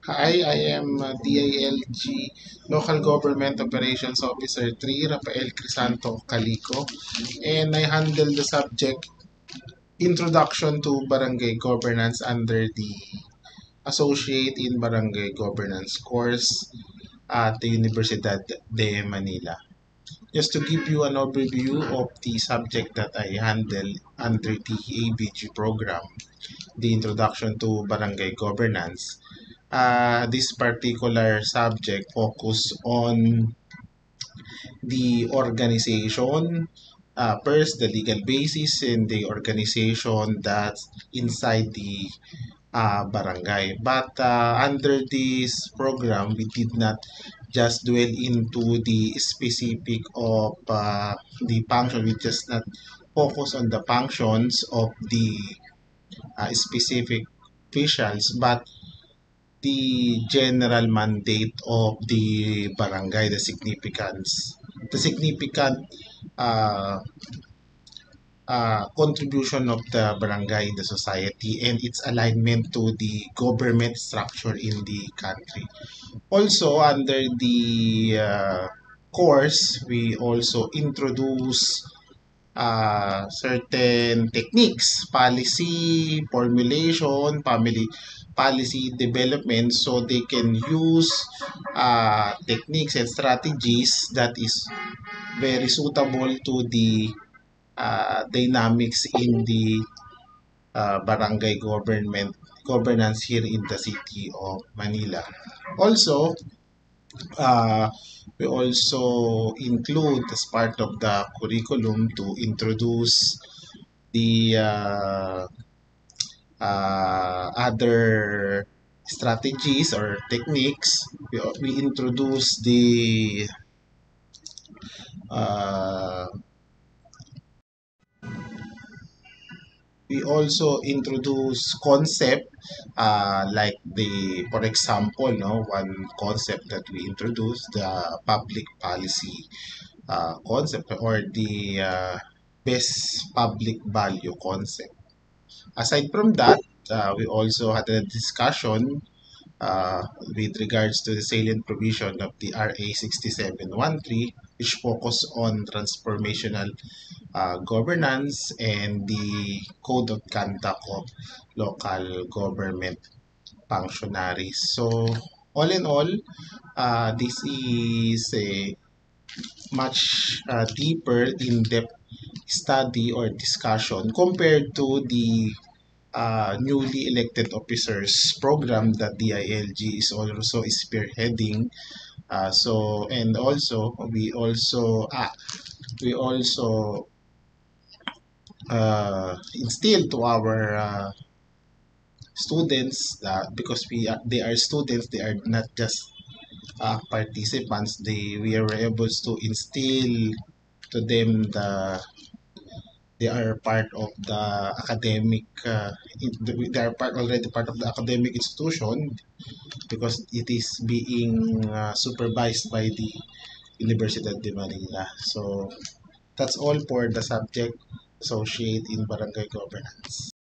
Hi, I am DILG Local Government Operations Officer 3, Rafael Crisanto Calico, and I handle the subject Introduction to Barangay Governance under the Associate in Barangay Governance course at the Universidad de Manila. Just to give you an overview of the subject that I handle under the ABG program, the Introduction to Barangay Governance. This particular subject focus on the organization, first the legal basis and the organization that's inside the barangay. But under this program, we did not just dwell into the specific of the function. We just not focus on the functions of the specific officials, but the general mandate of the barangay, the significant uh, contribution of the barangay in the society and its alignment to the government structure in the country. Also, under the course, we also introduce certain techniques, policy formulation, family policy development, so they can use techniques and strategies that is very suitable to the dynamics in the barangay governance here in the city of Manila. Also, uh, we also include as part of the curriculum to introduce the other strategies or techniques. We introduce the uh, we also introduce concept like the for example no one concept that we introduce the public policy concept or the best public value concept. Aside from that, we also had a discussion uh, with regards to the salient provision of the RA 6713, which focus on transformational governance and the code of conduct of local government functionaries. So, all in all, this is a much deeper, in-depth study or discussion compared to the newly elected officers program that DILG is also spearheading. And also we also instill to our students that because they are students, they are not just participants. We are able to instill to them they are part of the academic they are already part of the academic institution because it is being supervised by the Universidad de Manila. So that's all for the subject associate in barangay governance.